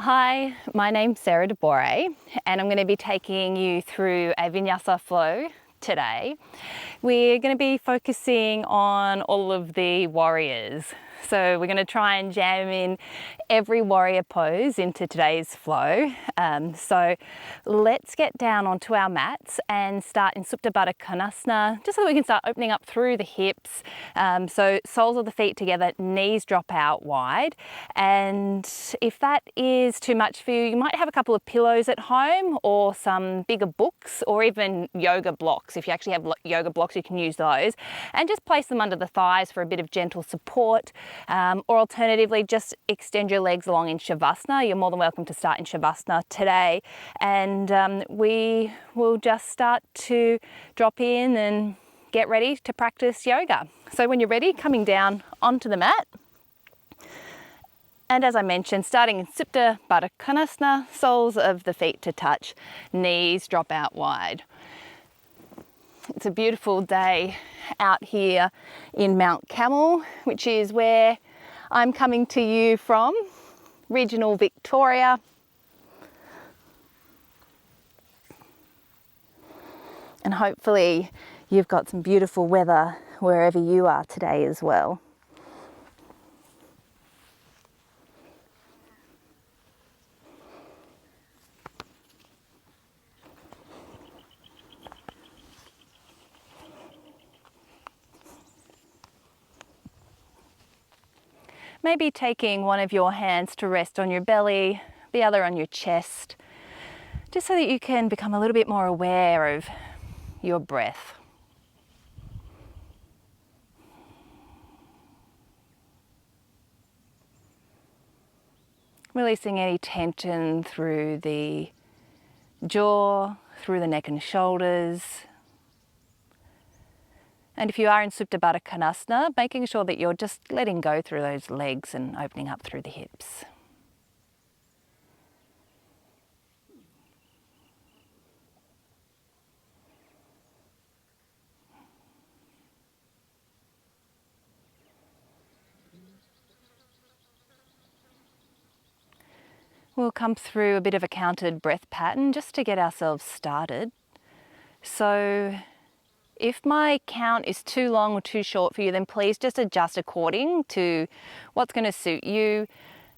Hi, my name's DeBorre and I'm going to be taking you through a vinyasa flow today. We're going to be focusing on all of the warriors. So we're going to try and jam in every warrior pose into today's flow. So let's get down onto our mats and start in Supta Baddha Konasana, just so that we can start opening up through the hips. So soles of the feet together, knees drop out wide. And if that is too much for you, you might have a couple of pillows at home or some bigger books or even yoga blocks. If you actually have yoga blocks, you can use those and just place them under the thighs for a bit of gentle support. Or alternatively, just extend your legs along in Shavasana. You're more than welcome to start in Shavasana today. And we will just start to drop in and get ready to practice yoga. So when you're ready, coming down onto the mat. And as I mentioned, starting in Supta Baddha Konasana, soles of the feet to touch, knees drop out wide. It's a beautiful day out here in Mount Camel, which is where I'm coming to you from, regional Victoria. And hopefully you've got some beautiful weather wherever you are today as well. Maybe taking one of your hands to rest on your belly, the other on your chest, just so that you can become a little bit more aware of your breath. Releasing any tension through the jaw, through the neck and shoulders. And if you are in Supta Baddha Konasana, making sure that you're just letting go through those legs and opening up through the hips. We'll come through a bit of a counted breath pattern just to get ourselves started. So if my count is too long or too short for you, then please just adjust according to what's going to suit you.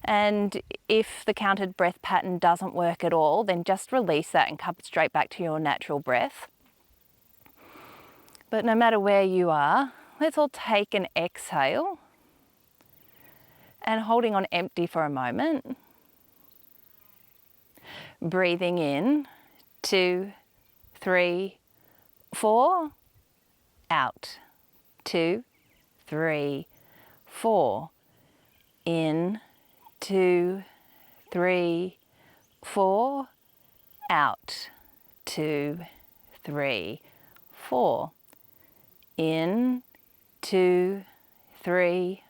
And if the counted breath pattern doesn't work at all, then just release that and come straight back to your natural breath. But no matter where you are, let's all take an exhale and holding on empty for a moment. Breathing in, 2, 3, 4. Out, 2, 3, 4. In, 2, 3, 4. Out, 2, 3, 4. In, 2, 3,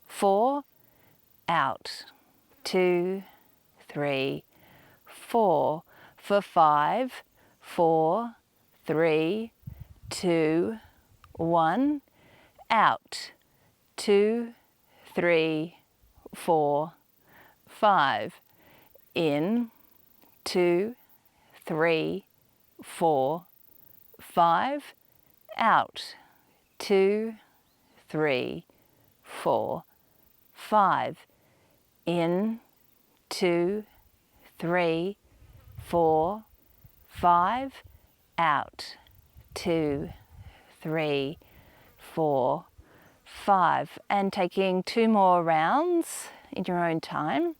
4. Out, 2, 3, 4. For 5, 4, 3, 2, 1. Out, 2, 3, 4, 5. In, 2, 3, 4, 5. Out, 2, 3, 4, 5. In, 2, 3, 4, 5. Out, 2, 3, 4, 5. And taking 2 more rounds in your own time.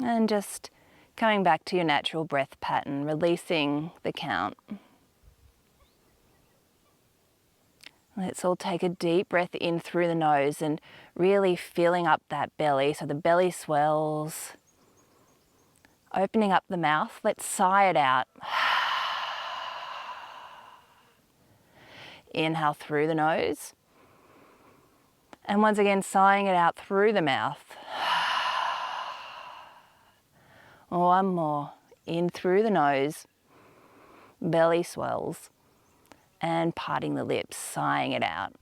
And just coming back to your natural breath pattern, releasing the count. Let's all take a deep breath in through the nose and really filling up that belly so the belly swells. Opening up the mouth, let's sigh it out. Inhale through the nose. And once again, sighing it out through the mouth. One more. In through the nose, belly swells, and parting the lips, sighing it out.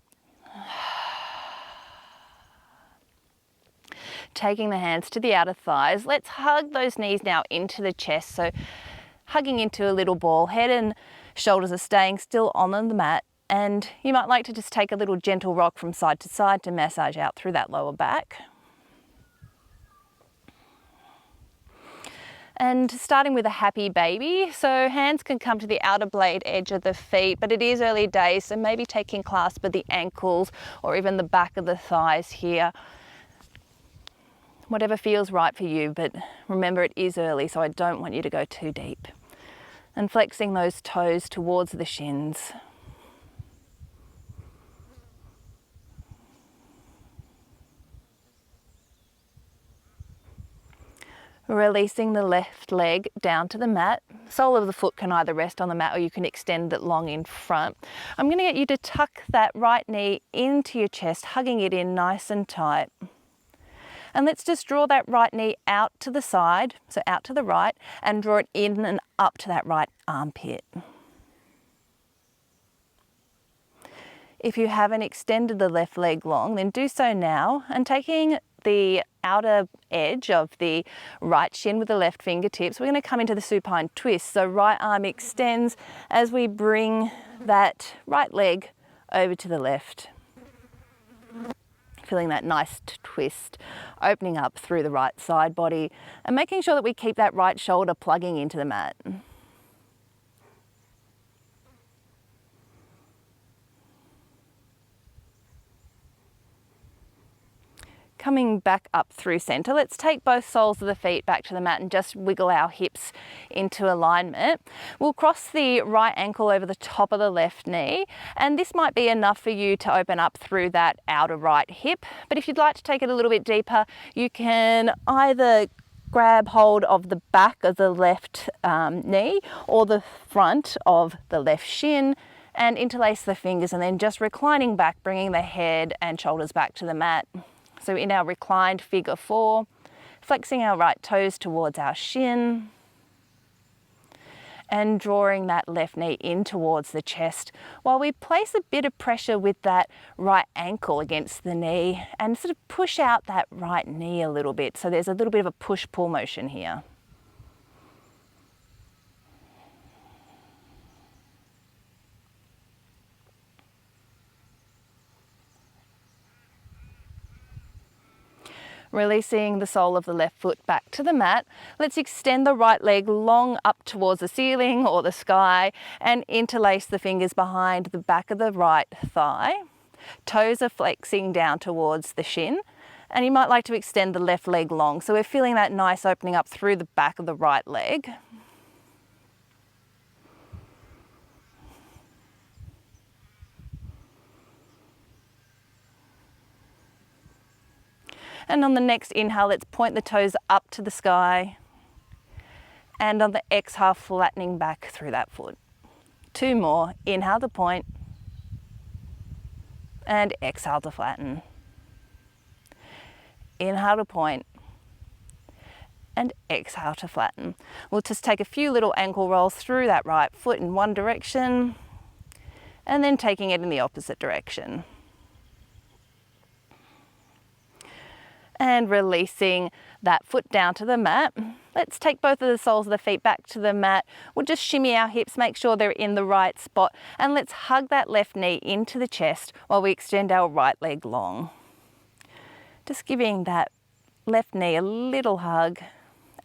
Taking the hands to the outer thighs, let's hug those knees now into the chest. So hugging into a little ball, head and shoulders are staying still on the mat. And you might like to just take a little gentle rock from side to side to massage out through that lower back. And starting with a happy baby, so hands can come to the outer blade edge of the feet, but it is early days, so maybe taking clasp of the ankles or even the back of the thighs here. Whatever feels right for you, but remember it is early, so I don't want you to go too deep. And flexing those toes towards the shins. Releasing the left leg down to the mat. Sole of the foot can either rest on the mat or you can extend it long in front. I'm going to get you to tuck that right knee into your chest, hugging it in nice and tight. And let's just draw that right knee out to the side, so out to the right, and draw it in and up to that right armpit. If you haven't extended the left leg long, then do so now, and taking the outer edge of the right shin with the left fingertips, we're going to come into the supine twist. So right arm extends as we bring that right leg over to the left. Feeling that nice twist, opening up through the right side body and making sure that we keep that right shoulder plugging into the mat. Coming back up through center, let's take both soles of the feet back to the mat and just wiggle our hips into alignment. We'll cross the right ankle over the top of the left knee, and this might be enough for you to open up through that outer right hip. But if you'd like to take it a little bit deeper, you can either grab hold of the back of the left knee or the front of the left shin and interlace the fingers, and then just reclining back, bringing the head and shoulders back to the mat. So in our reclined figure 4, flexing our right toes towards our shin and drawing that left knee in towards the chest while we place a bit of pressure with that right ankle against the knee and sort of push out that right knee a little bit. So there's a little bit of a push-pull motion here. Releasing the sole of the left foot back to the mat. Let's extend the right leg long up towards the ceiling or the sky and interlace the fingers behind the back of the right thigh. Toes are flexing down towards the shin, and you might like to extend the left leg long. So we're feeling that nice opening up through the back of the right leg. And on the next inhale, let's point the toes up to the sky. And on the exhale, flattening back through that foot. 2 more. Inhale to point. And exhale to flatten. Inhale to point. And exhale to flatten. We'll just take a few little ankle rolls through that right foot in one direction. And then taking it in the opposite direction. And releasing that foot down to the mat. Let's take both of the soles of the feet back to the mat. We'll just shimmy our hips, make sure they're in the right spot, and let's hug that left knee into the chest while we extend our right leg long. Just giving that left knee a little hug,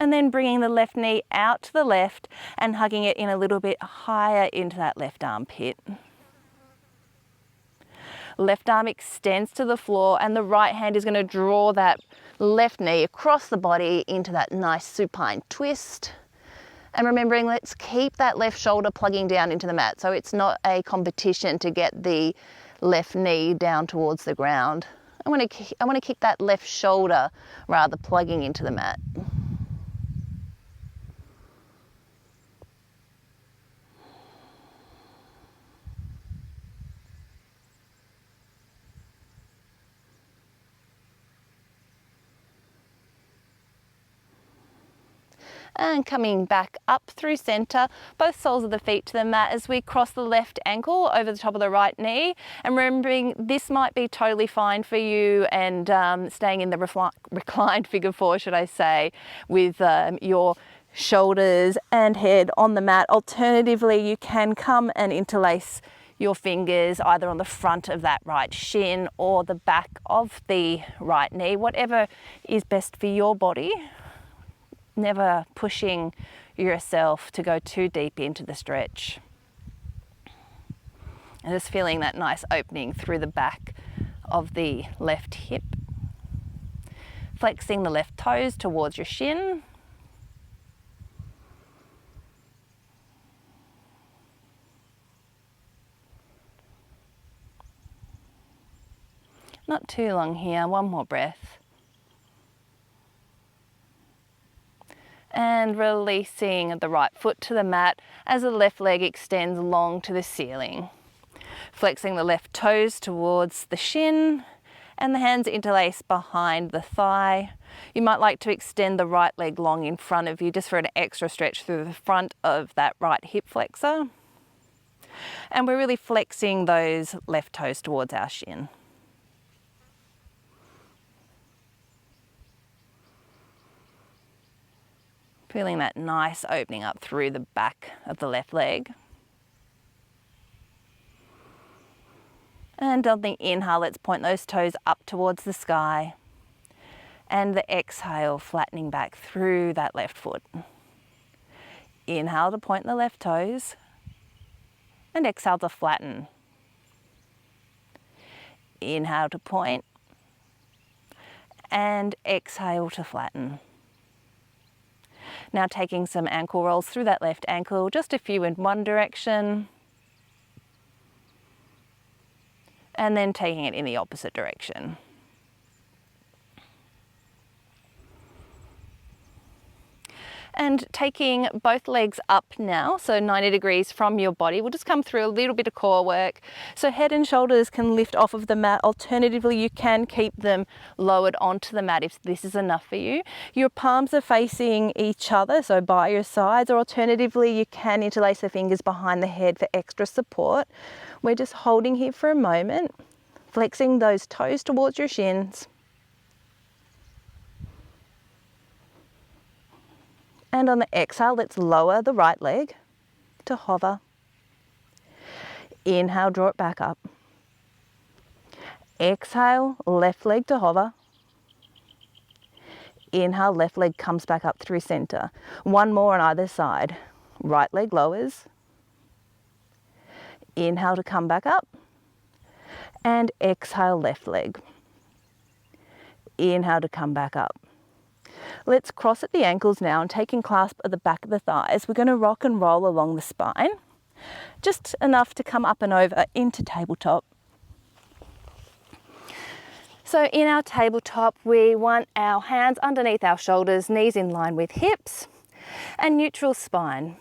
and then bringing the left knee out to the left and hugging it in a little bit higher into that left armpit. Left arm extends to the floor and the right hand is going to draw that left knee across the body into that nice supine twist. And remembering, let's keep that left shoulder plugging down into the mat. So it's not a competition to get the left knee down towards the ground. I want to keep that left shoulder rather plugging into the mat. And coming back up through center, both soles of the feet to the mat as we cross the left ankle over the top of the right knee. And remembering this might be totally fine for you, and staying in the reclined figure four, should I say, with your shoulders and head on the mat. Alternatively, you can come and interlace your fingers either on the front of that right shin or the back of the right knee, whatever is best for your body. Never pushing yourself to go too deep into the stretch. And just feeling that nice opening through the back of the left hip. Flexing the left toes towards your shin. Not too long here, one more breath. And releasing the right foot to the mat as the left leg extends long to the ceiling. Flexing the left toes towards the shin and the hands interlace behind the thigh. You might like to extend the right leg long in front of you just for an extra stretch through the front of that right hip flexor. And we're really flexing those left toes towards our shin. Feeling that nice opening up through the back of the left leg. And on the inhale, let's point those toes up towards the sky. And the exhale, flattening back through that left foot. Inhale to point the left toes. And exhale to flatten. Inhale to point. And exhale to flatten. Now taking some ankle rolls through that left ankle, just a few in one direction. And then taking it in the opposite direction. And taking both legs up now, so 90 degrees from your body. We'll just come through a little bit of core work. So head and shoulders can lift off of the mat. Alternatively, you can keep them lowered onto the mat if this is enough for you. Your palms are facing each other, so by your sides, or alternatively, you can interlace the fingers behind the head for extra support. We're just holding here for a moment, flexing those toes towards your shins. And on the exhale, let's lower the right leg to hover. Inhale, draw it back up. Exhale, left leg to hover. Inhale, left leg comes back up through center. One more on either side. Right leg lowers. Inhale to come back up. And exhale, left leg. Inhale to come back up. Let's cross at the ankles now and taking clasp at the back of the thighs. We're going to rock and roll along the spine, just enough to come up and over into tabletop. So in our tabletop, we want our hands underneath our shoulders, knees in line with hips, and neutral spine.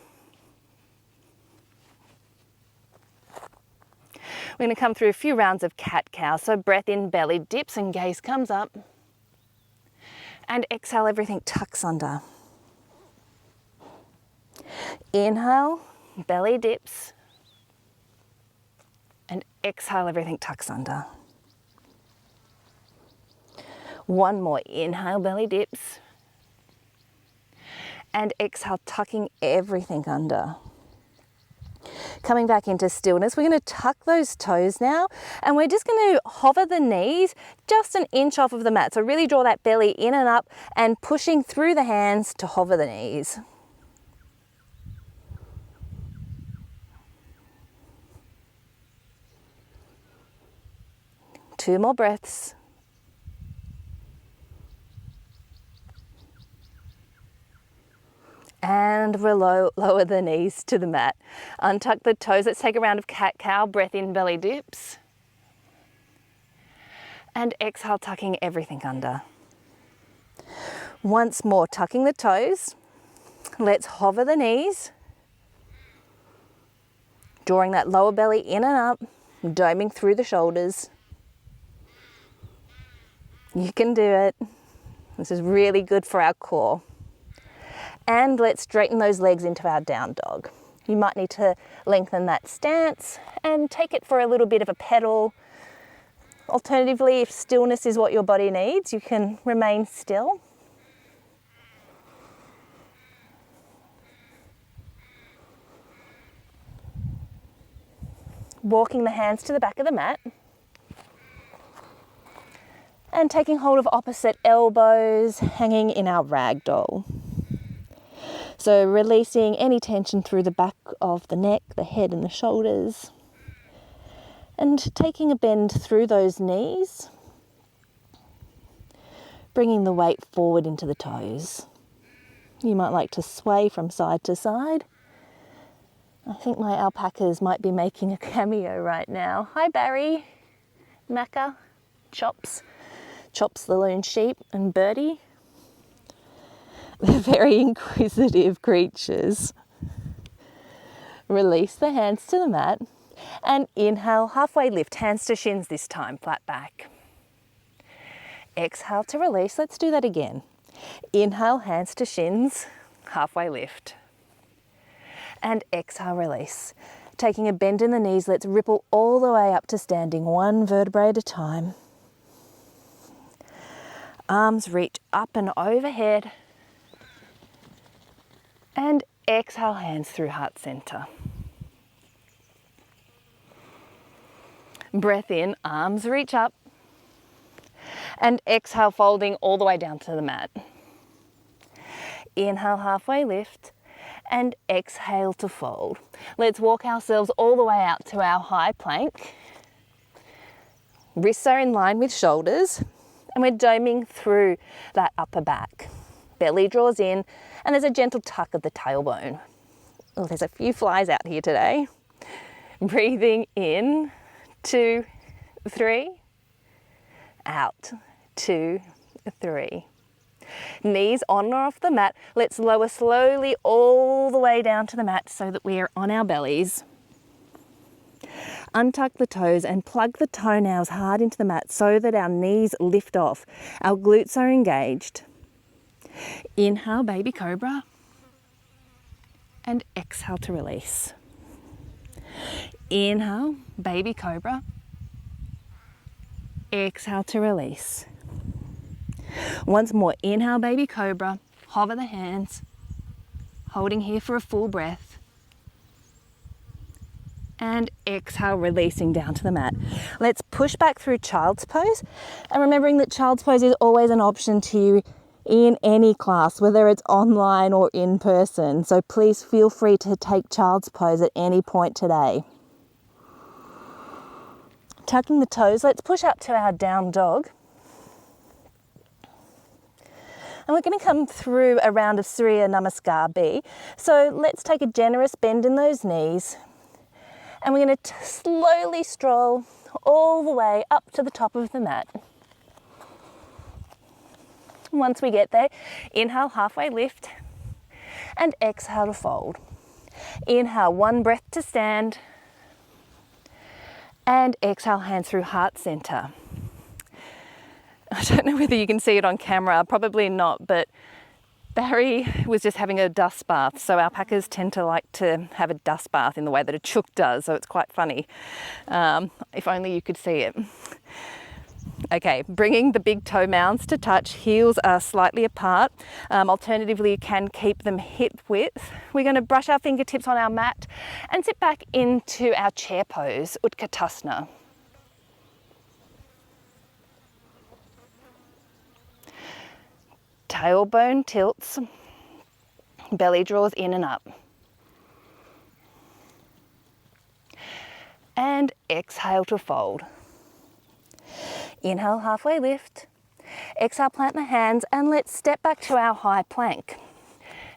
We're going to come through a few rounds of cat-cow. So breath in, belly dips and gaze comes up. And exhale, everything tucks under. Inhale, belly dips. And exhale, everything tucks under. One more, inhale, belly dips. And exhale, tucking everything under. Coming back into stillness, we're going to tuck those toes now, and we're just going to hover the knees just an inch off of the mat. So really draw that belly in and up and pushing through the hands to hover the knees. Two more breaths. And we'll lower the knees to the mat. Untuck the toes. Let's take a round of cat-cow. Breath in, belly dips. And exhale, tucking everything under. Once more, tucking the toes. Let's hover the knees. Drawing that lower belly in and up, doming through the shoulders. You can do it. This is really good for our core. And let's straighten those legs into our down dog. You might need to lengthen that stance and take it for a little bit of a pedal. Alternatively, if stillness is what your body needs, you can remain still. Walking the hands to the back of the mat and taking hold of opposite elbows, hanging in our ragdoll. So releasing any tension through the back of the neck, the head and the shoulders, and taking a bend through those knees, bringing the weight forward into the toes. You might like to sway from side to side. I think my alpacas might be making a cameo right now. Hi Bertie, Macca, Chops the loon sheep, and Bertie. They're very inquisitive creatures. Release the hands to the mat and inhale, halfway lift, hands to shins this time, flat back. Exhale to release. Let's do that again. Inhale, hands to shins, halfway lift. And exhale, release. Taking a bend in the knees, let's ripple all the way up to standing, one vertebrae at a time. Arms reach up and overhead. And exhale, hands through heart center. Breath in, arms reach up. And exhale, folding all the way down to the mat. Inhale, halfway lift. And exhale to fold. Let's walk ourselves all the way out to our high plank. Wrists are in line with shoulders, and we're doming through that upper back. Belly draws in, and there's a gentle tuck of the tailbone. Oh, there's a few flies out here today. Breathing in, 2, 3. Out, 2, 3. Knees on or off the mat. Let's lower slowly all the way down to the mat so that we are on our bellies. Untuck the toes and plug the toenails hard into the mat so that our knees lift off. Our glutes are engaged. Inhale, baby cobra. And exhale to release. Inhale, baby cobra. Exhale to release. Once more, inhale, baby cobra, hover the hands, holding here for a full breath. And exhale, releasing down to the mat. Let's push back through child's pose, and remembering that child's pose is always an option to you in any class, whether it's online or in person. So please feel free to take child's pose at any point today. Tucking the toes, let's push up to our down dog. And we're going to come through a round of Surya Namaskar B. So let's take a generous bend in those knees. And we're going to slowly stroll all the way up to the top of the mat. Once we get there, inhale, halfway lift. And exhale to fold. Inhale, one breath to stand. And exhale, hands through heart center. I don't know whether you can see it on camera, probably not, but Barry was just having a dust bath. So alpacas tend to like to have a dust bath in the way that a chook does, so it's quite funny. If only you could see it. Okay, bringing the big toe mounds to touch, heels are slightly apart. Alternatively, you can keep them hip width. We're going to brush our fingertips on our mat and sit back into our chair pose, Utkatasana. Tailbone tilts, belly draws in and up. And exhale to fold. Inhale, halfway lift. Exhale, plant the hands, and let's step back to our high plank.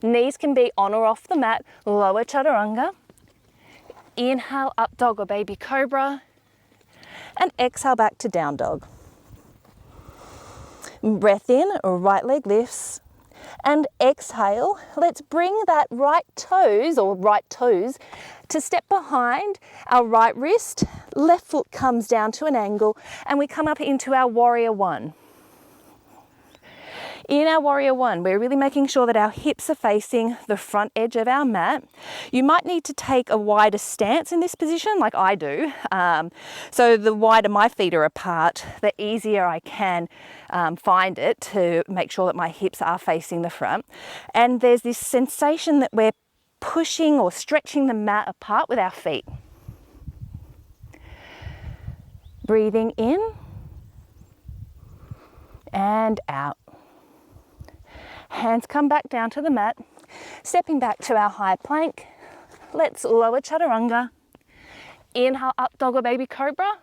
Knees can be on or off the mat, lower chaturanga. Inhale, up dog or baby cobra. And exhale back to down dog. Breath in, right leg lifts, and exhale. Let's bring that right toes to step behind our right wrist. Left foot comes down to an angle, and we come up into our warrior one. In our warrior one, we're really making sure that our hips are facing the front edge of our mat. You might need to take a wider stance in this position, like I do. So the wider my feet are apart, the easier I can find it to make sure that my hips are facing the front. And there's this sensation that we're pushing or stretching the mat apart with our feet. Breathing in and out. Hands come back down to the mat, stepping back to our high plank. Let's lower chaturanga. Inhale, up dog or baby cobra,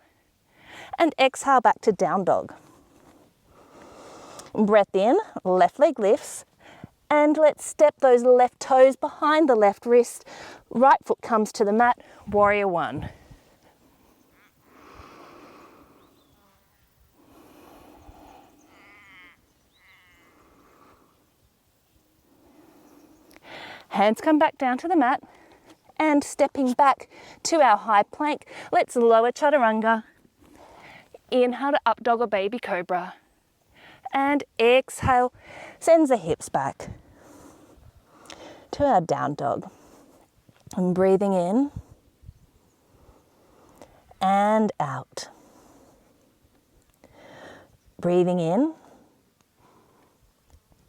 and exhale back to down dog. Breath in, left leg lifts, and let's step those left toes behind the left wrist. Right foot comes to the mat, warrior one. Hands come back down to the mat, and stepping back to our high plank, let's lower chaturanga. Inhale to up dog or baby cobra, and exhale, sends the hips back to our down dog. And breathing in and out. Breathing in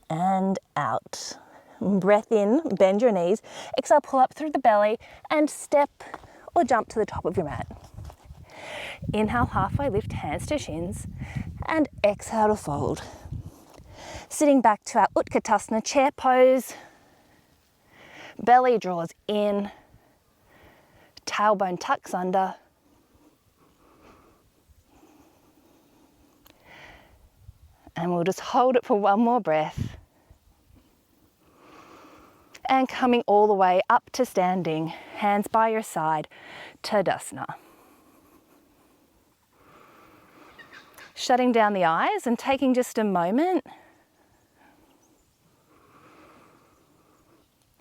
and out. Breath in, bend your knees. Exhale, pull up through the belly and step or jump to the top of your mat. Inhale, halfway lift, hands to shins, and exhale to fold. Sitting back to our Utkatasana chair pose. Belly draws in, tailbone tucks under. And we'll just hold it for one more breath. And coming all the way up to standing, hands by your side, Tadasana. Shutting down the eyes and taking just a moment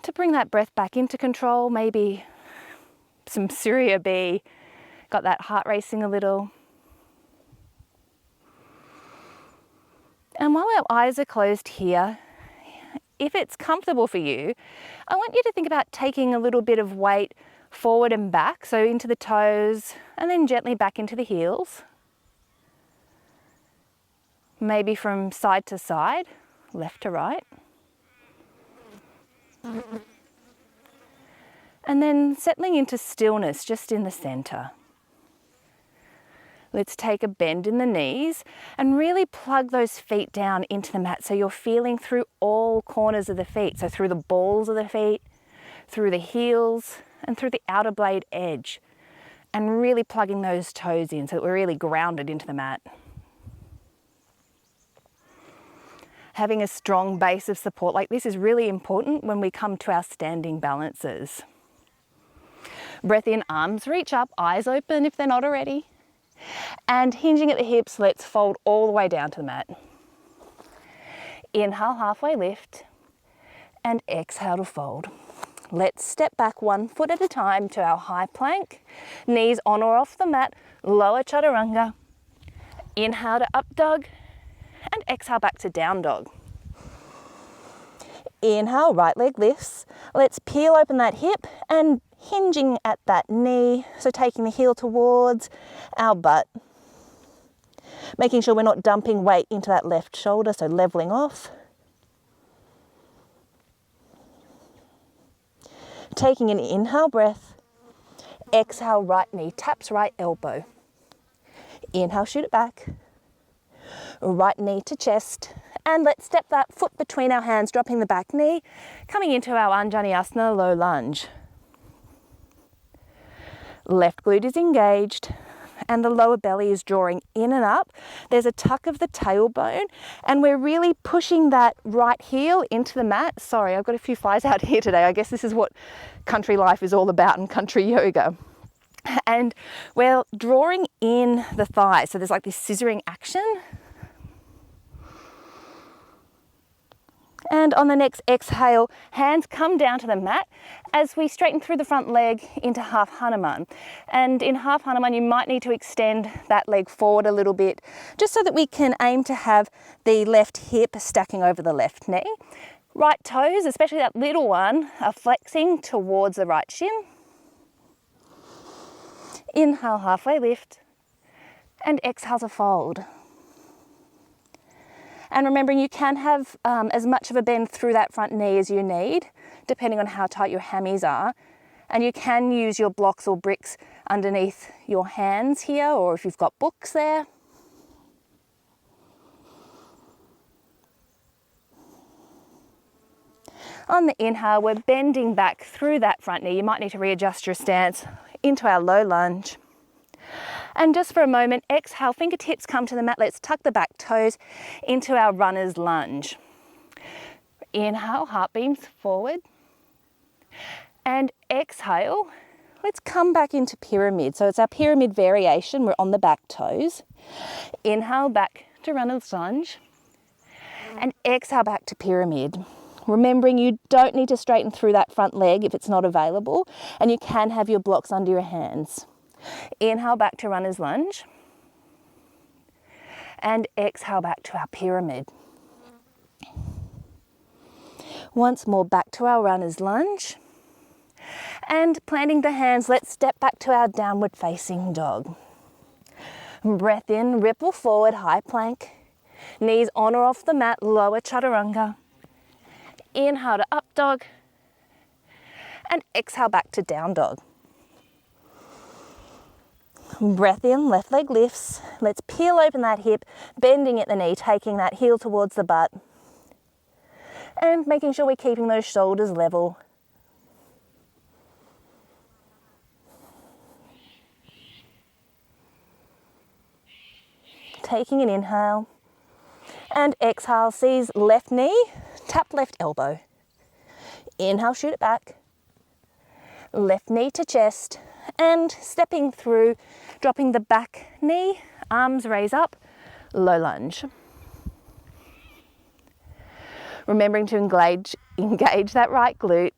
to bring that breath back into control, maybe some Surya B, got that heart racing a little. And while our eyes are closed here, if it's comfortable for you, I want you to think about taking a little bit of weight forward and back, so into the toes and then gently back into the heels. Maybe from side to side, left to right. And then settling into stillness just in the center. Let's take a bend in the knees and really plug those feet down into the mat so you're feeling through all corners of the feet. So through the balls of the feet, through the heels, and through the outer blade edge. And really plugging those toes in so that we're really grounded into the mat. Having a strong base of support like this is really important when we come to our standing balances. Breath in, arms reach up, eyes open if they're not already. And hinging at the hips, let's fold all the way down to the mat. Inhale, halfway lift, and exhale to fold. Let's step back 1 foot at a time to our high plank. Knees on or off the mat, lower chaturanga. Inhale to up dog, and exhale back to down dog. Inhale, right leg lifts. Let's peel open that hip and hinging at that knee, so taking the heel towards our butt. Making sure we're not dumping weight into that left shoulder, so leveling off. Taking an inhale breath. Exhale, right knee taps right elbow. Inhale, shoot it back. Right knee to chest. And let's step that foot between our hands, dropping the back knee, coming into our Anjaneyasana low lunge. Left glute is engaged and the lower belly is drawing in and up. There's a tuck of the tailbone and we're really pushing that right heel into the mat. Sorry, I've got a few flies out here today. I guess this is what country life is all about in country yoga. And we're drawing in the thighs. So there's like this scissoring action. And on the next exhale, hands come down to the mat as we straighten through the front leg into half Hanuman. And in half Hanuman, you might need to extend that leg forward a little bit, just so that we can aim to have the left hip stacking over the left knee. Right toes, especially that little one, are flexing towards the right shin. Inhale, halfway lift, and exhale to fold. And remembering you can have as much of a bend through that front knee as you need, depending on how tight your hammies are. And you can use your blocks or bricks underneath your hands here, or if you've got books there. On the inhale, we're bending back through that front knee. You might need to readjust your stance into our low lunge. And just for a moment, exhale, fingertips come to the mat. Let's tuck the back toes into our runner's lunge. Inhale, heart beams forward. And exhale, let's come back into pyramid. So it's our pyramid variation. We're on the back toes. Inhale, back to runner's lunge. And exhale, back to pyramid. Remembering you don't need to straighten through that front leg if it's not available, and you can have your blocks under your hands. Inhale, back to runner's lunge. And exhale, back to our pyramid. Once more, back to our runner's lunge. And planting the hands, let's step back to our downward facing dog. Breath in, ripple forward, high plank. Knees on or off the mat, lower chaturanga. Inhale to up dog. And exhale back to down dog. Breath in, left leg lifts. Let's peel open that hip, bending at the knee, taking that heel towards the butt. And making sure we're keeping those shoulders level. Taking an inhale. And exhale, seize left knee, tap left elbow. Inhale, shoot it back. Left knee to chest. And stepping through, dropping the back knee, arms raise up, low lunge. Remembering to engage that right glute.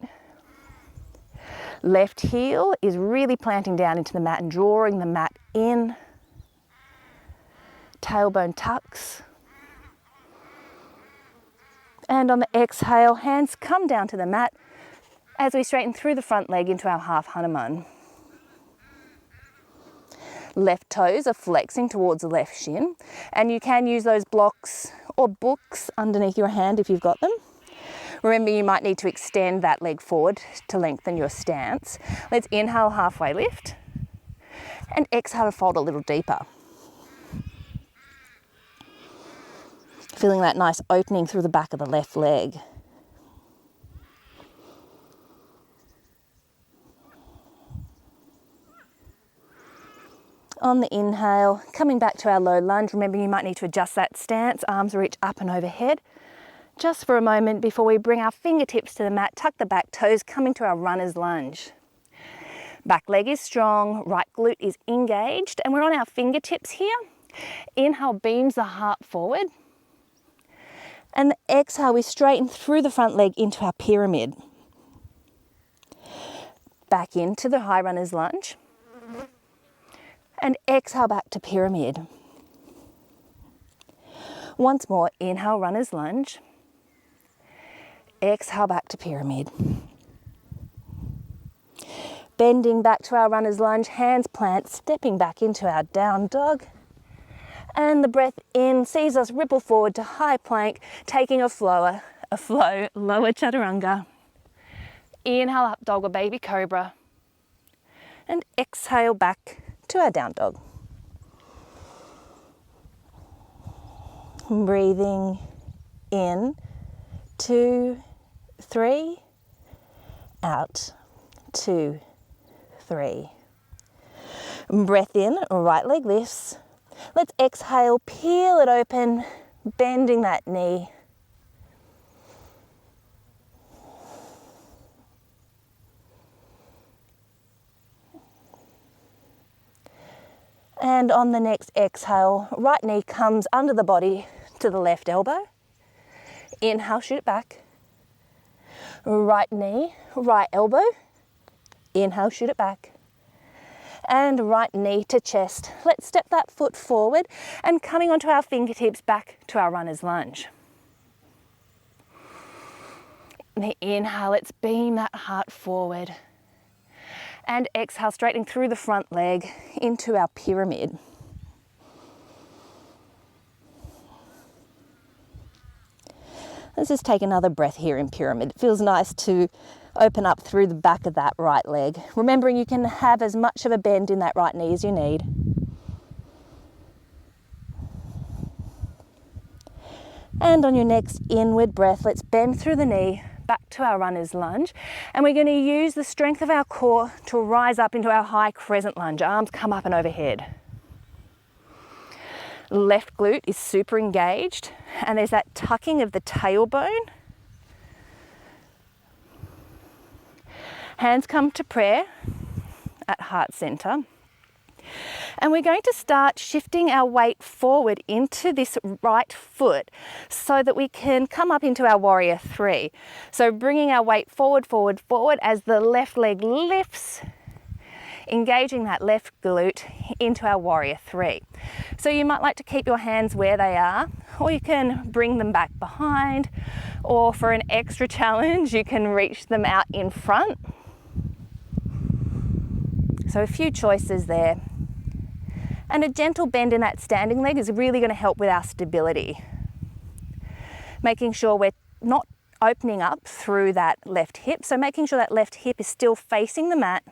Left heel is really planting down into the mat and drawing the mat in. Tailbone tucks. And on the exhale, hands come down to the mat as we straighten through the front leg into our half Hanuman. Left toes are flexing towards the left shin, and you can use those blocks or books underneath your hand if you've got them. Remember, you might need to extend that leg forward to lengthen your stance. Let's inhale, halfway lift, and exhale to fold a little deeper. Feeling that nice opening through the back of the left leg. On the inhale, coming back to our low lunge. Remember, you might need to adjust that stance, arms reach up and overhead. Just for a moment before we bring our fingertips to the mat, tuck the back toes, coming to our runner's lunge. Back leg is strong, right glute is engaged, and we're on our fingertips here. Inhale, beams the heart forward. And the exhale, we straighten through the front leg into our pyramid. Back into the high runner's lunge. And exhale back to pyramid. Once more, inhale, runner's lunge. Exhale back to pyramid. Bending back to our runner's lunge, hands plant, stepping back into our down dog. And the breath in sees us ripple forward to high plank, taking a flow, lower chaturanga. Inhale, up dog or baby cobra. And exhale back to our down dog. Breathing in, 2, 3, out, 2, 3. Breath in, right leg lifts. Let's exhale, peel it open, bending that knee. And on the next exhale, right knee comes under the body to the left elbow. Inhale, shoot it back. Right knee, right elbow. Inhale, shoot it back. And right knee to chest. Let's step that foot forward and coming onto our fingertips back to our runner's lunge. Inhale, let's beam that heart forward. And exhale, straightening through the front leg into our pyramid. Let's just take another breath here in pyramid. It feels nice to open up through the back of that right leg. Remembering you can have as much of a bend in that right knee as you need. And on your next inward breath, let's bend through the knee back to our runner's lunge. And we're going to use the strength of our core to rise up into our high crescent lunge. Arms come up and overhead. Left glute is super engaged, and there's that tucking of the tailbone. Hands come to prayer at heart center. And we're going to start shifting our weight forward into this right foot so that we can come up into our warrior three. So bringing our weight forward, forward, forward as the left leg lifts, engaging that left glute into our warrior three. So you might like to keep your hands where they are, or you can bring them back behind, or for an extra challenge, you can reach them out in front. So a few choices there. And a gentle bend in that standing leg is really going to help with our stability. Making sure we're not opening up through that left hip. So making sure that left hip is still facing the mat.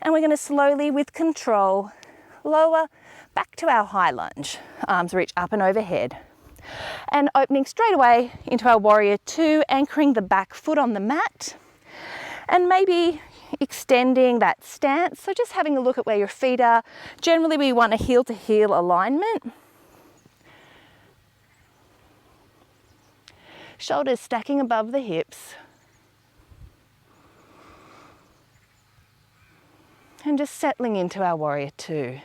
And we're going to slowly, with control, lower back to our high lunge. Arms reach up and overhead. And opening straight away into our warrior two, anchoring the back foot on the mat. And maybe extending that stance. So just having a look at where your feet are. Generally, we want a heel to heel alignment. Shoulders stacking above the hips. And just settling into our warrior two.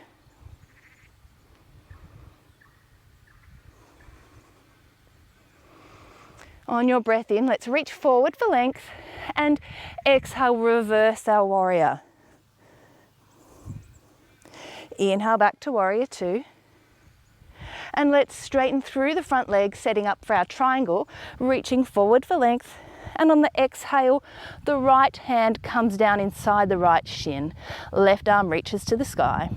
On your breath in, let's reach forward for length and exhale, reverse our warrior. Inhale back to warrior two. And let's straighten through the front leg, setting up for our triangle, reaching forward for length. And on the exhale, the right hand comes down inside the right shin. Left arm reaches to the sky.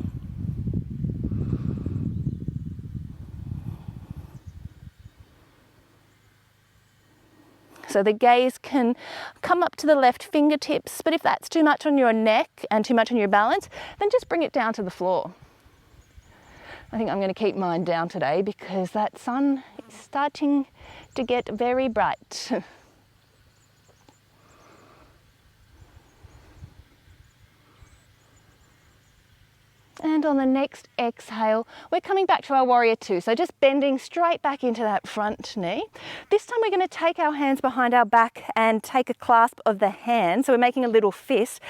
So the gaze can come up to the left fingertips, but if that's too much on your neck and too much on your balance, then just bring it down to the floor. I think I'm going to keep mine down today because that sun is starting to get very bright. And on the next exhale, we're coming back to our warrior two. So just bending straight back into that front knee. This time we're going to take our hands behind our back and take a clasp of the hand. So we're making a little fist,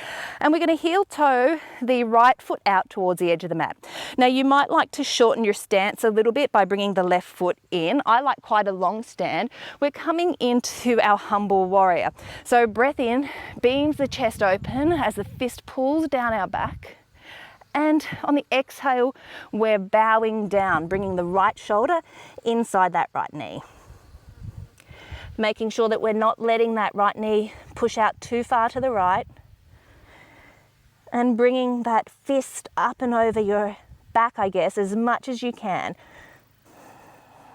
and we're going to heel toe the right foot out towards the edge of the mat. Now you might like to shorten your stance a little bit by bringing the left foot in. I like quite a long stand. We're coming into our humble warrior. So breath in, beams the chest open as the fist pulls down our back. And on the exhale, we're bowing down, bringing the right shoulder inside that right knee. Making sure that we're not letting that right knee push out too far to the right. And bringing that fist up and over your back, I guess, as much as you can.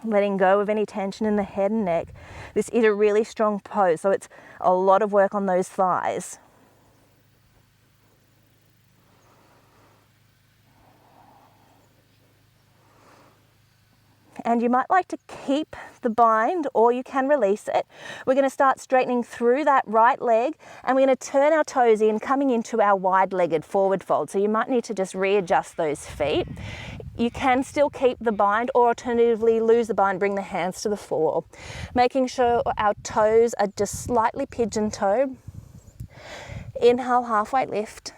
Letting go of any tension in the head and neck. This is a really strong pose, so it's a lot of work on those thighs. And you might like to keep the bind, or you can release it. We're going to start straightening through that right leg, and we're going to turn our toes in, coming into our wide-legged forward fold. So you might need to just readjust those feet. You can still keep the bind, or alternatively lose the bind, bring the hands to the floor. Making sure our toes are just slightly pigeon-toed. Inhale, halfway lift,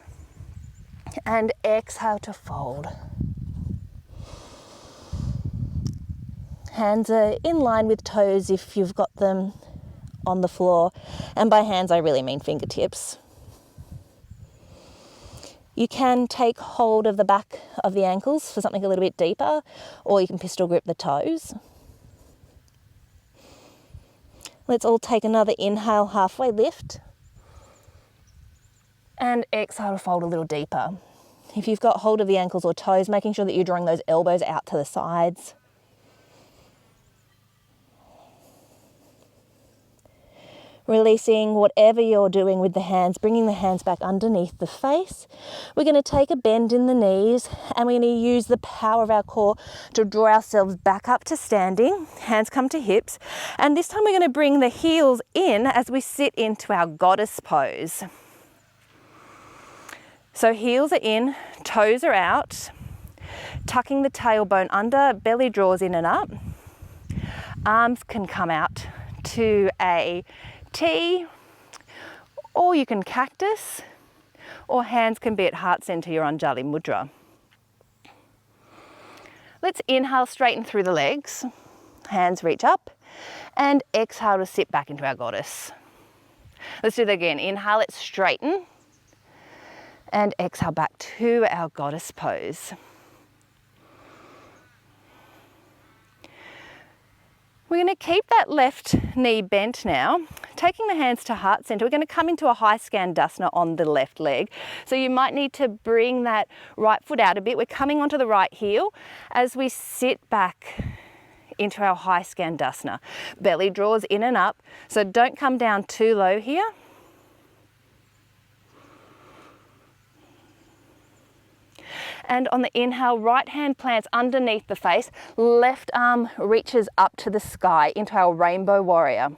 and exhale to fold. Hands are in line with toes if you've got them on the floor. And by hands, I really mean fingertips. You can take hold of the back of the ankles for something a little bit deeper, or you can pistol grip the toes. Let's all take another inhale, halfway lift. And exhale to fold a little deeper. If you've got hold of the ankles or toes, making sure that you're drawing those elbows out to the sides. Releasing whatever you're doing with the hands, bringing the hands back underneath the face. We're going to take a bend in the knees and we're going to use the power of our core to draw ourselves back up to standing. Hands come to hips. And this time we're going to bring the heels in as we sit into our goddess pose. So heels are in, toes are out, tucking the tailbone under, belly draws in and up. Arms can come out to a T, or you can cactus, or hands can be at heart center, your Anjali mudra. Let's inhale, straighten through the legs, hands reach up, and exhale to sit back into our goddess. Let's do that again. Inhale, let's straighten, and exhale back to our goddess pose. We're going to keep that left knee bent now, taking the hands to heart center. We're going to come into a high skandasana on the left leg. So you might need to bring that right foot out a bit. We're coming onto the right heel as we sit back into our high skandasana. Belly draws in and up, so don't come down too low here. And on the inhale, right hand plants underneath the face, left arm reaches up to the sky into our rainbow warrior.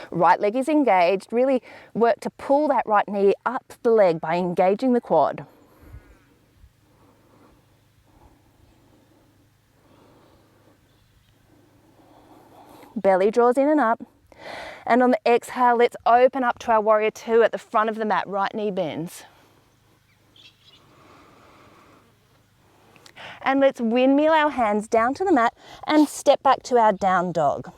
Right leg is engaged. Really work to pull that right knee up the leg by engaging the quad. Belly draws in and up. And on the exhale, let's open up to our warrior two at the front of the mat. Right knee bends. And let's windmill our hands down to the mat and step back to our down dog.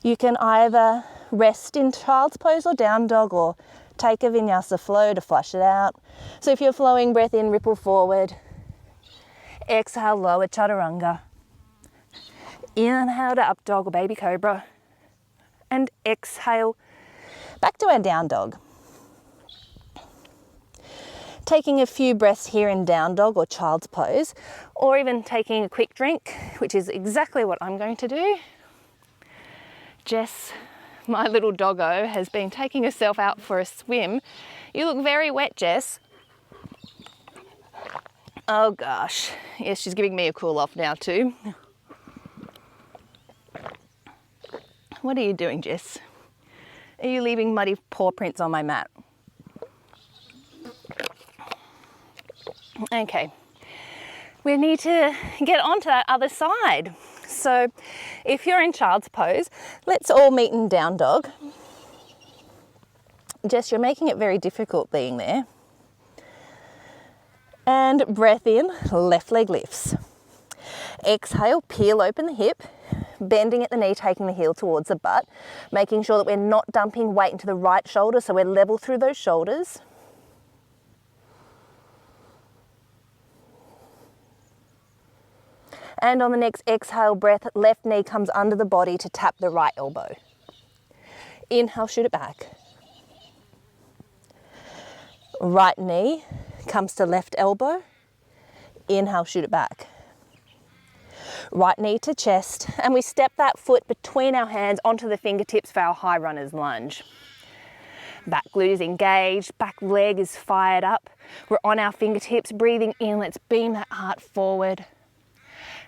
You can either rest in child's pose or down dog, or take a vinyasa flow to flush it out. So if you're flowing, breath in, ripple forward. Exhale, lower chaturanga. Inhale to up dog or baby cobra. And exhale, back to our down dog. Taking a few breaths here in down dog or child's pose, or even taking a quick drink, which is exactly what I'm going to do. Jess, my little doggo, has been taking herself out for a swim. You look very wet, Jess. Oh gosh, yes, she's giving me a cool off now too. What are you doing, Jess? Are you leaving muddy paw prints on my mat? Okay, we need to get onto that other side. So if you're in child's pose, let's all meet in down dog. Jess, you're making it very difficult being there. And breath in, left leg lifts. Exhale, peel open the hip, bending at the knee, taking the heel towards the butt, making sure that we're not dumping weight into the right shoulder, so we're level through those shoulders. And on the next exhale breath, left knee comes under the body to tap the right elbow. Inhale, shoot it back. Right knee comes to left elbow. Inhale, shoot it back. Right knee to chest, and we step that foot between our hands onto the fingertips for our high runner's lunge. Back glute is engaged, back leg is fired up. We're on our fingertips, breathing in, let's beam that heart forward.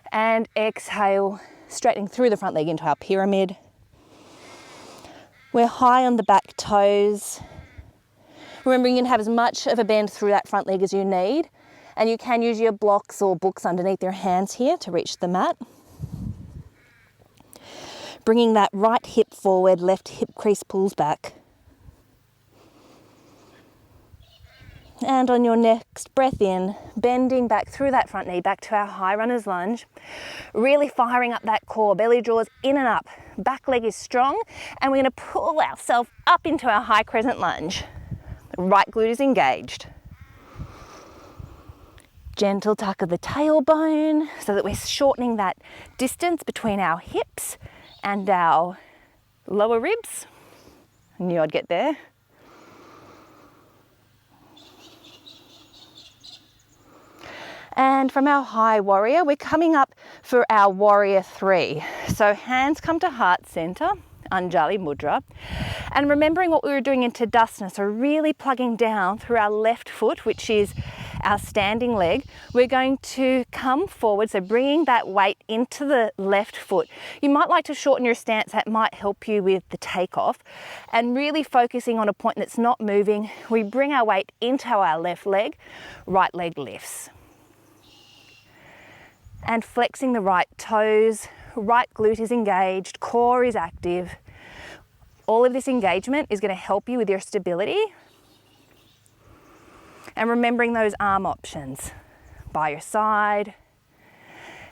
And exhale, straightening through the front leg into our pyramid. We're high on the back toes. Remember, you can have as much of a bend through that front leg as you need, and you can use your blocks or books underneath your hands here to reach the mat. Bringing that right hip forward, left hip crease pulls back. And on your next breath in, bending back through that front knee, back to our high runner's lunge, really firing up that core, belly draws in and up, back leg is strong, and we're gonna pull ourselves up into our high crescent lunge. Right glute is engaged. Gentle tuck of the tailbone so that we're shortening that distance between our hips and our lower ribs. I knew I'd get there. And from our high warrior, we're coming up for our warrior 3. So hands come to heart center, Anjali Mudra. And remembering what we were doing in Tadasana, so really plugging down through our left foot, which is our standing leg, we're going to come forward, so bringing that weight into the left foot. You might like to shorten your stance, that might help you with the takeoff. And really focusing on a point that's not moving, we bring our weight into our left leg, right leg lifts. And flexing the right toes, right glute is engaged, core is active. All of this engagement is going to help you with your stability. And remembering those arm options, by your side,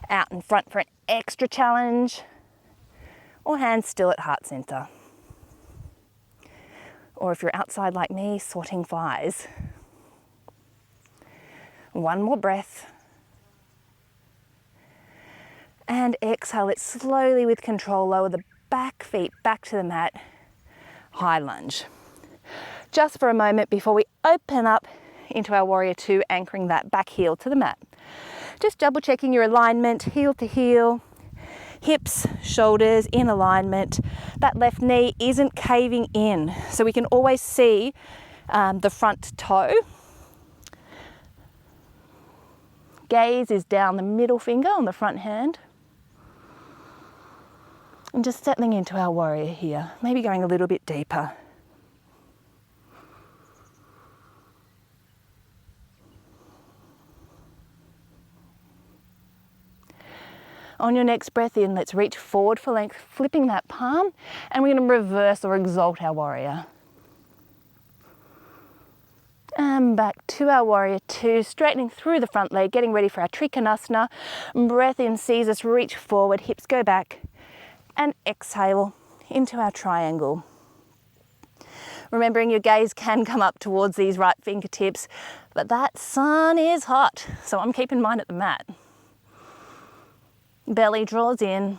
out in front for an extra challenge, or hands still at heart center. Or if you're outside like me, sorting flies. One more breath. And exhale it slowly with control, lower the back feet back to the mat, high lunge. Just for a moment before we open up into our warrior 2, anchoring that back heel to the mat. Just double checking your alignment, heel to heel, hips, shoulders in alignment. That left knee isn't caving in, so we can always see the front toe. Gaze is down the middle finger on the front hand. And just settling into our warrior here, maybe going a little bit deeper. On your next breath in, let's reach forward for length, flipping that palm, and we're going to reverse or exalt our warrior. And back to our warrior 2, straightening through the front leg, getting ready for our Trikonasana. Breath in sees us reach forward, hips go back, and exhale into our triangle. Remembering your gaze can come up towards these right fingertips, but that sun is hot, so I'm keeping mine at the mat. Belly draws in.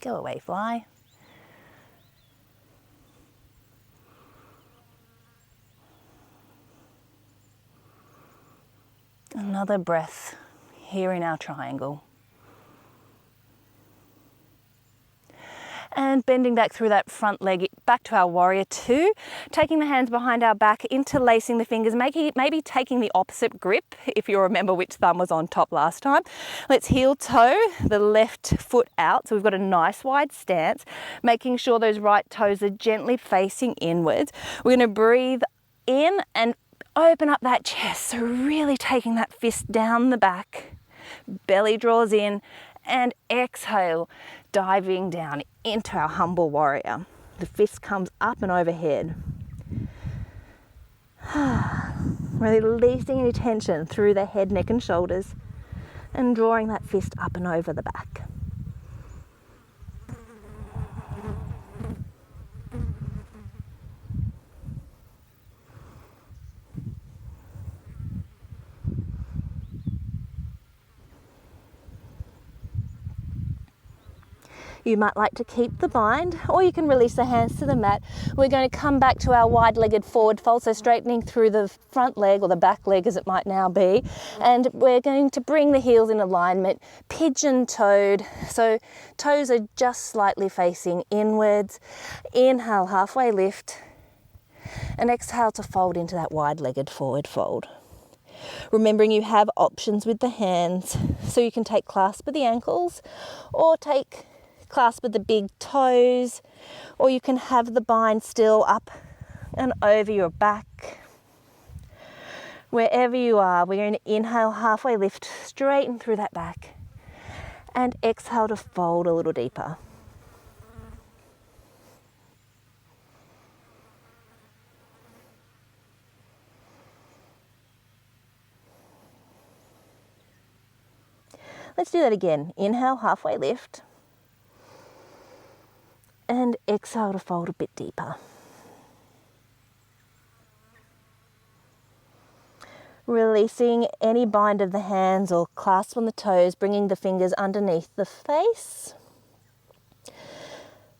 Go away, fly. Another breath here in our triangle. And bending back through that front leg, back to our warrior 2, taking the hands behind our back, interlacing the fingers, maybe taking the opposite grip, if you remember which thumb was on top last time. Let's heel toe the left foot out, so we've got a nice wide stance, making sure those right toes are gently facing inwards. We're going to breathe in and open up that chest, so really taking that fist down the back, belly draws in, and exhale, diving down into our humble warrior. The fist comes up and overhead. Really releasing any tension through the head, neck and shoulders, and drawing that fist up and over the back. You might like to keep the bind, or you can release the hands to the mat. We're going to come back to our wide-legged forward fold, so straightening through the front leg, or the back leg as it might now be. And we're going to bring the heels in alignment, pigeon-toed, so toes are just slightly facing inwards. Inhale, halfway lift, and exhale to fold into that wide-legged forward fold. Remembering you have options with the hands, so you can take clasp of the ankles, or take clasp of the big toes, or you can have the bind still up and over your back. Wherever you are, we're going to inhale, halfway lift, straighten through that back, and exhale to fold a little deeper. Let's do that again. Inhale, halfway lift. And exhale to fold a bit deeper. Releasing any bind of the hands or clasp on the toes, bringing the fingers underneath the face.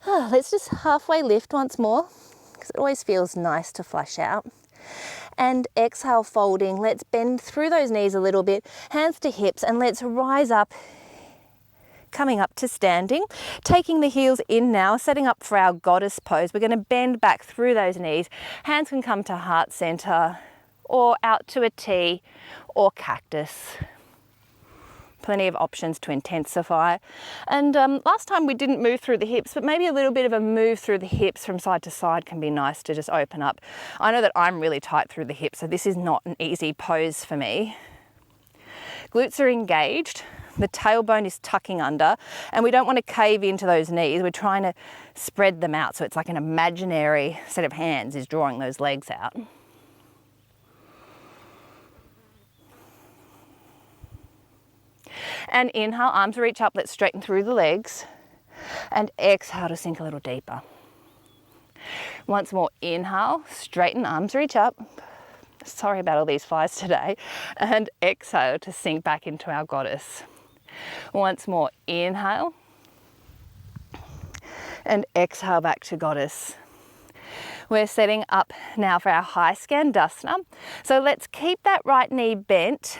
Let's just halfway lift once more, because it always feels nice to flush out. And exhale, folding. Let's bend through those knees a little bit, hands to hips, and let's rise up, coming up to standing. Taking the heels in now, setting up for our goddess pose. We're going to bend back through those knees. Hands can come to heart center, or out to a T, or cactus. Plenty of options to intensify. And last time we didn't move through the hips, but maybe a little bit of a move through the hips from side to side can be nice to just open up. I know that I'm really tight through the hips, so this is not an easy pose for me. Glutes are engaged, the tailbone is tucking under, and we don't want to cave into those knees. We're trying to spread them out, so it's like an imaginary set of hands is drawing those legs out. And inhale, arms reach up, let's straighten through the legs. And exhale to sink a little deeper. Once more, inhale, straighten, arms reach up. Sorry about all these flies today. And exhale to sink back into our goddess. Once more, inhale. And exhale back to goddess. We're setting up now for our high skandasana. So let's keep that right knee bent.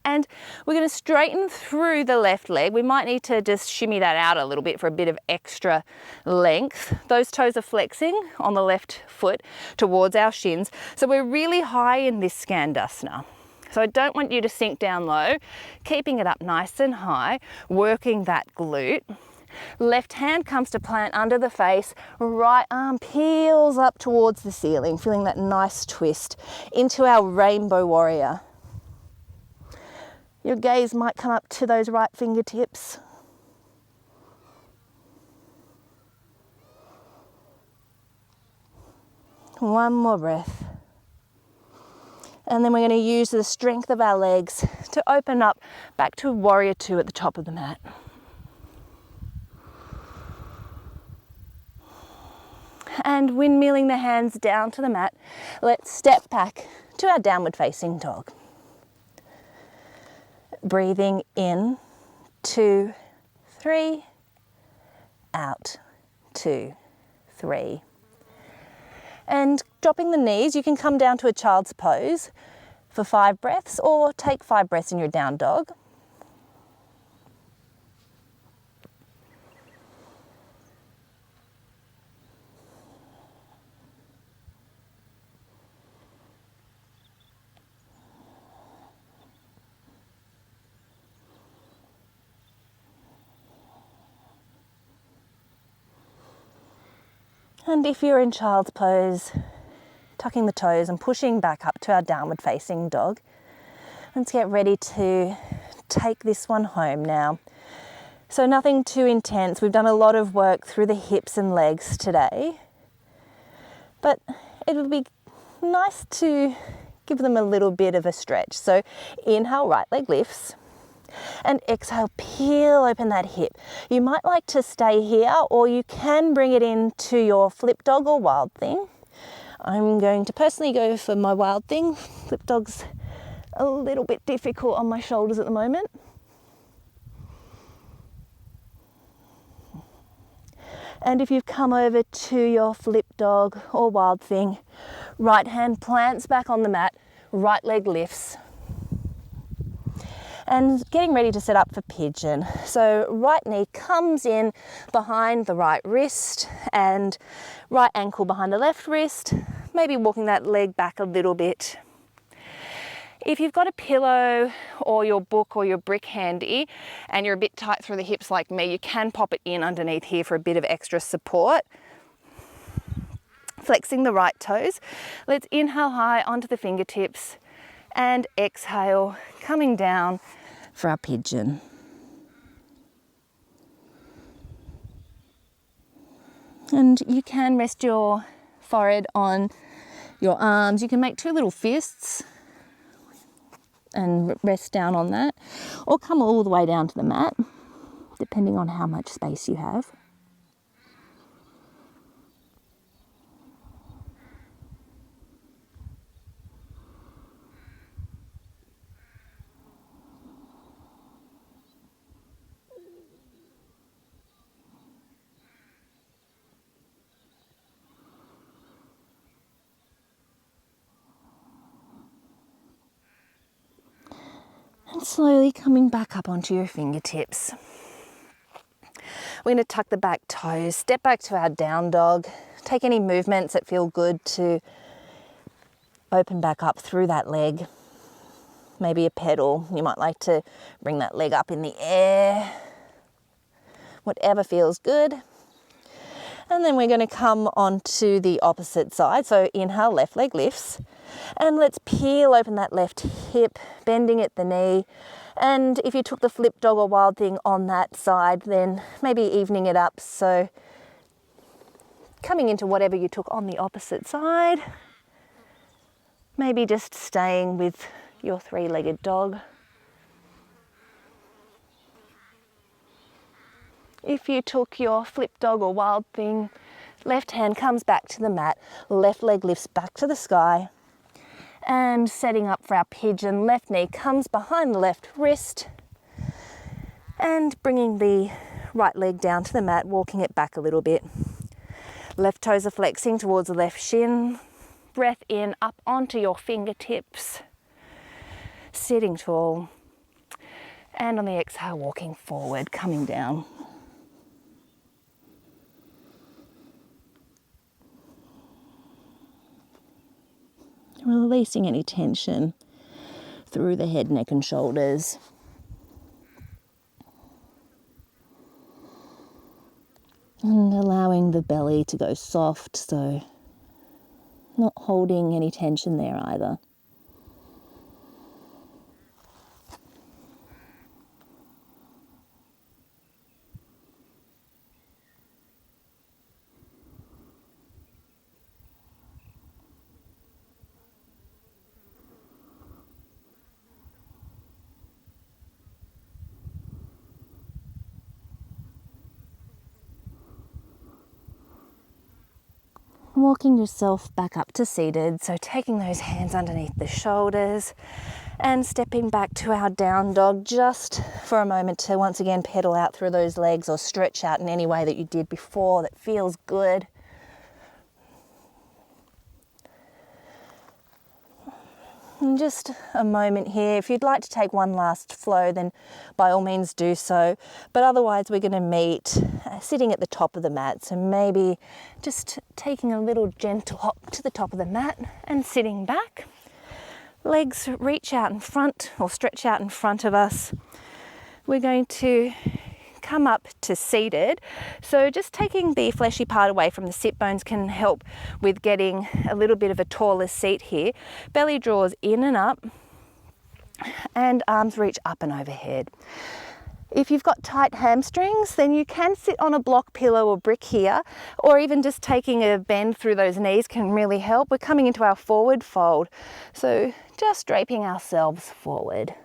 And we're going to straighten through the left leg. We might need to just shimmy that out a little bit for a bit of extra length. Those toes are flexing on the left foot towards our shins. So we're really high in this skandasana. So I don't want you to sink down low, keeping it up nice and high, working that glute. Left hand comes to plant under the face, right arm peels up towards the ceiling, feeling that nice twist into our rainbow warrior. Your gaze might come up to those right fingertips. One more breath. And then we're going to use the strength of our legs to open up back to warrior two at the top of the mat. And windmilling the hands down to the mat, let's step back to our downward facing dog. Breathing in, 2, 3, out, 2, 3. And dropping the knees, you can come down to a child's pose for 5 breaths or take 5 breaths in your down dog. And if you're in child's pose, tucking the toes and pushing back up to our downward facing dog. Let's get ready to take this one home now. So nothing too intense. We've done a lot of work through the hips and legs today, but it would be nice to give them a little bit of a stretch. So inhale, right leg lifts. And exhale, peel open that hip. You might like to stay here, or you can bring it into your flip dog or wild thing. I'm going to personally go for my wild thing. Flip dog's a little bit difficult on my shoulders at the moment. And if you've come over to your flip dog or wild thing, right hand plants back on the mat, right leg lifts. And getting ready to set up for pigeon. So right knee comes in behind the right wrist and right ankle behind the left wrist, maybe walking that leg back a little bit. If you've got a pillow or your book or your brick handy and you're a bit tight through the hips like me, you can pop it in underneath here for a bit of extra support. Flexing the right toes. Let's inhale high onto the fingertips and exhale, coming down for our pigeon. And you can rest your forehead on your arms. You can make 2 little fists. and rest down on that, or come all the way down to the mat, depending on how much space you have. And slowly coming back up onto your fingertips. We're going to tuck the back toes, step back to our down dog, take any movements that feel good to open back up through that leg. Maybe a pedal, you might like to bring that leg up in the air, whatever feels good. And then we're going to come onto the opposite side. So inhale, left leg lifts. And let's peel open that left hip, bending at the knee. And if you took the flip dog or wild thing on that side, then maybe evening it up. So coming into whatever you took on the opposite side. Maybe just staying with your three-legged dog. If you took your flip dog or wild thing, left hand comes back to the mat, left leg lifts back to the sky, and setting up for our pigeon, left knee comes behind the left wrist, and bringing the right leg down to the mat, walking it back a little bit. Left toes are flexing towards the left shin, breath in up onto your fingertips, sitting tall, and on the exhale, walking forward, coming down. Releasing any tension through the head, neck and shoulders. And allowing the belly to go soft, so not holding any tension there either. Walking yourself back up to seated, so taking those hands underneath the shoulders and stepping back to our down dog just for a moment to once again pedal out through those legs or stretch out in any way that you did before that feels good. And just a moment here. If you'd like to take one last flow, then by all means do so. But otherwise, we're going to meet sitting at the top of the mat. So maybe just taking a little gentle hop to the top of the mat and sitting back. Legs reach out in front or stretch out in front of us. We're going to come up to seated. So just taking the fleshy part away from the sit bones can help with getting a little bit of a taller seat here. Belly draws in and up and arms reach up and overhead. If you've got tight hamstrings, then you can sit on a block pillow or brick here, or even just taking a bend through those knees can really help. We're coming into our forward fold. So just draping ourselves forward.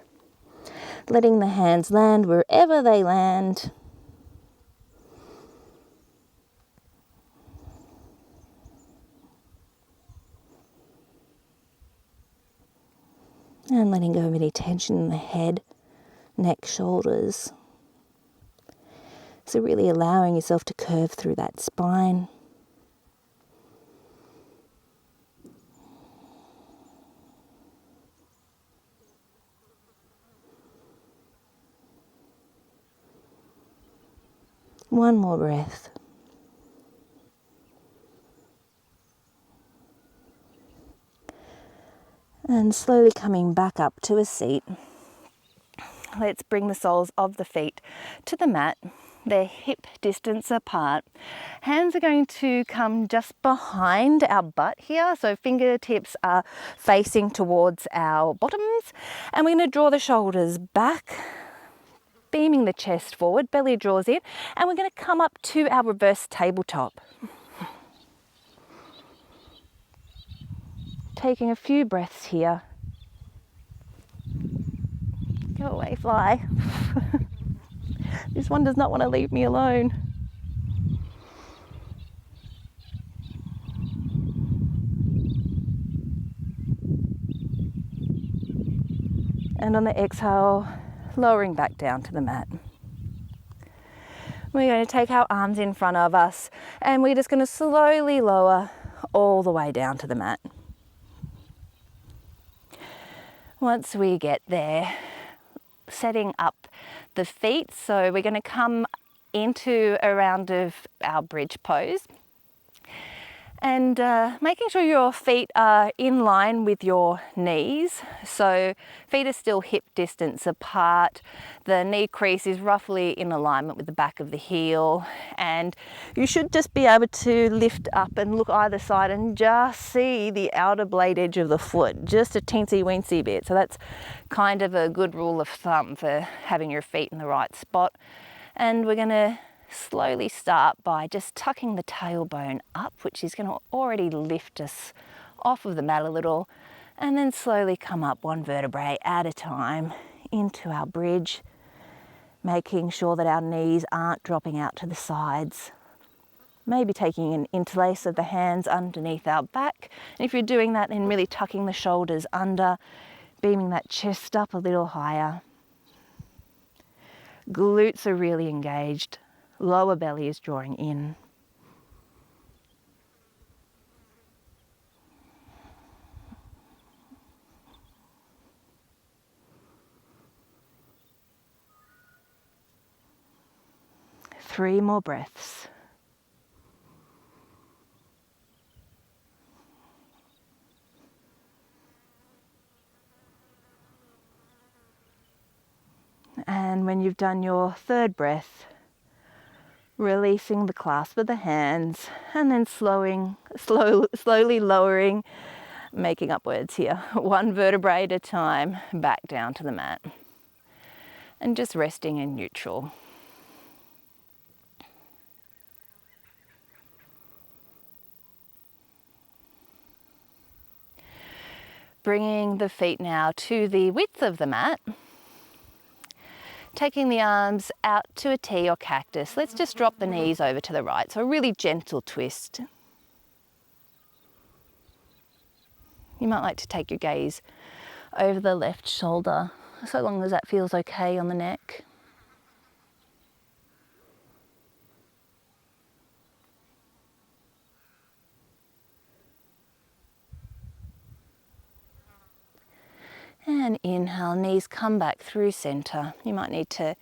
Letting the hands land wherever they land. And letting go of any tension in the head, neck, shoulders. So really allowing yourself to curve through that spine. One more breath. And slowly coming back up to a seat. Let's bring the soles of the feet to the mat. They're hip distance apart. Hands are going to come just behind our butt here. So fingertips are facing towards our bottoms. And we're going to draw the shoulders back, beaming the chest forward, belly draws in, and we're going to come up to our reverse tabletop. Taking a few breaths here. Go away, fly. This one does not want to leave me alone. And on the exhale, lowering back down to the mat. We're going to take our arms in front of us and we're just going to slowly lower all the way down to the mat. Once we get there, setting up the feet, so we're going to come into a round of our bridge pose. And making sure your feet are in line with your knees. So feet are still hip distance apart. The knee crease is roughly in alignment with the back of the heel. And you should just be able to lift up and look either side and just see the outer blade edge of the foot, just a teensy weensy bit. So that's kind of a good rule of thumb for having your feet in the right spot. And we're going to slowly start by just tucking the tailbone up, which is going to already lift us off of the mat a little, and then slowly come up one vertebrae at a time into our bridge, making sure that our knees aren't dropping out to the sides. Maybe taking an interlace of the hands underneath our back. And if you're doing that, then really tucking the shoulders under, beaming that chest up a little higher. Glutes are really engaged. Lower belly is drawing in. Three more breaths. And when you've done your third breath, releasing the clasp of the hands and then slowly lowering, making upwards here, one vertebrae at a time, back down to the mat. And just resting in neutral. Bringing the feet now to the width of the mat. Taking the arms out to a T or cactus. Let's just drop the knees over to the right. So a really gentle twist. You might like to take your gaze over the left shoulder, so long as that feels okay on the neck. And inhale, knees come back through center. You might need to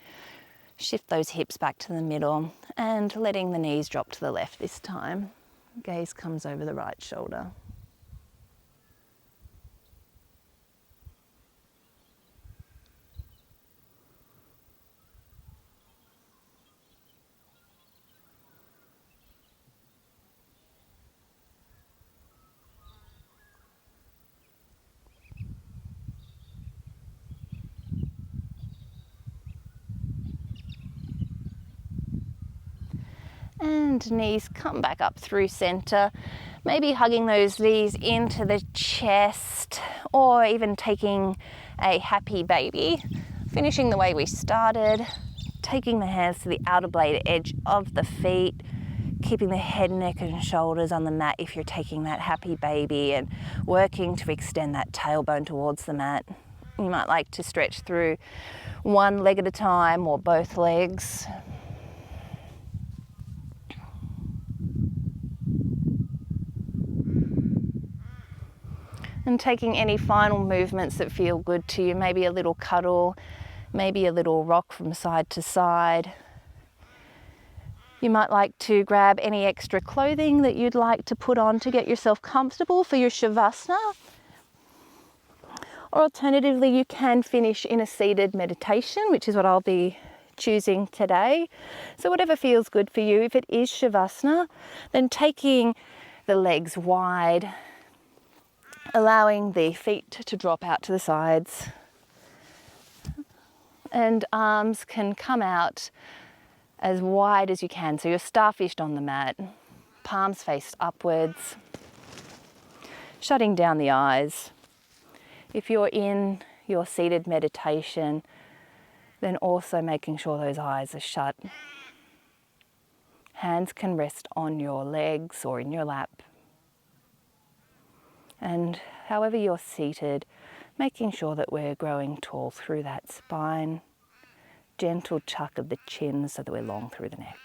shift those hips back to the middle and letting the knees drop to the left this time. Gaze comes over the right shoulder. And knees come back up through center, maybe hugging those knees into the chest or even taking a happy baby, finishing the way we started, taking the hands to the outer blade edge of the feet, keeping the head, neck and shoulders on the mat if you're taking that happy baby, and working to extend that tailbone towards the mat. You might like to stretch through one leg at a time or both legs. And taking any final movements that feel good to you, maybe a little cuddle, maybe a little rock from side to side. You might like to grab any extra clothing that you'd like to put on to get yourself comfortable for your Shavasana. Or alternatively, you can finish in a seated meditation, which is what I'll be choosing today. So whatever feels good for you. If it is Shavasana, then taking the legs wide, allowing the feet to drop out to the sides, and arms can come out as wide as you can. So you're starfished on the mat, palms faced upwards, shutting down the eyes. If you're in your seated meditation, Then also making sure those eyes are shut. Hands can rest on your legs or in your lap. And however you're seated, making sure that we're growing tall through that spine. Gentle chuck of the chin so that we're long through the neck.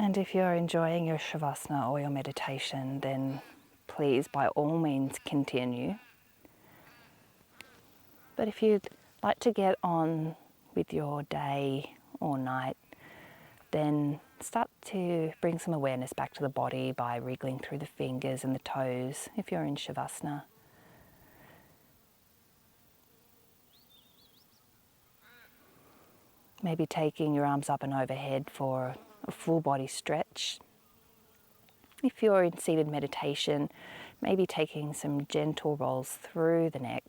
And if you're enjoying your Shavasana or your meditation, then please by all means continue. But if you'd like to get on with your day or night, then start to bring some awareness back to the body by wriggling through the fingers and the toes if you're in Shavasana. Maybe taking your arms up and overhead for a full body stretch. If you're in seated meditation, maybe taking some gentle rolls through the neck.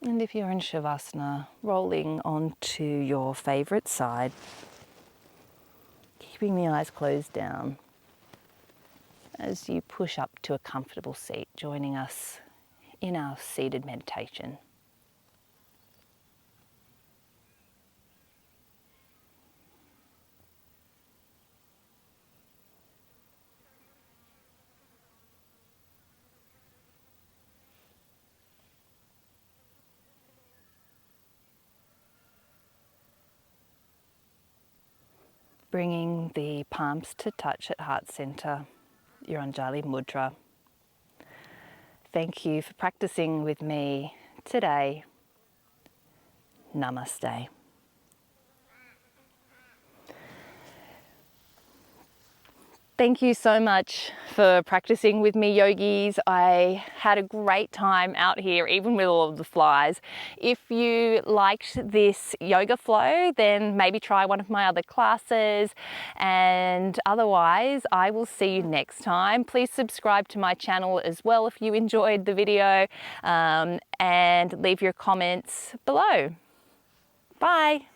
And if you're in Shavasana, rolling onto your favorite side, keeping the eyes closed down as you push up to a comfortable seat, joining us in our seated meditation. Bringing the palms to touch at heart center, your Anjali Mudra. Thank you for practicing with me today. Namaste. Thank you so much for practicing with me, yogis. I had a great time out here, even with all of the flies. If you liked this yoga flow, then maybe try one of my other classes. And otherwise, I will see you next time. Please subscribe to my channel as well if you enjoyed the video, and leave your comments below. Bye.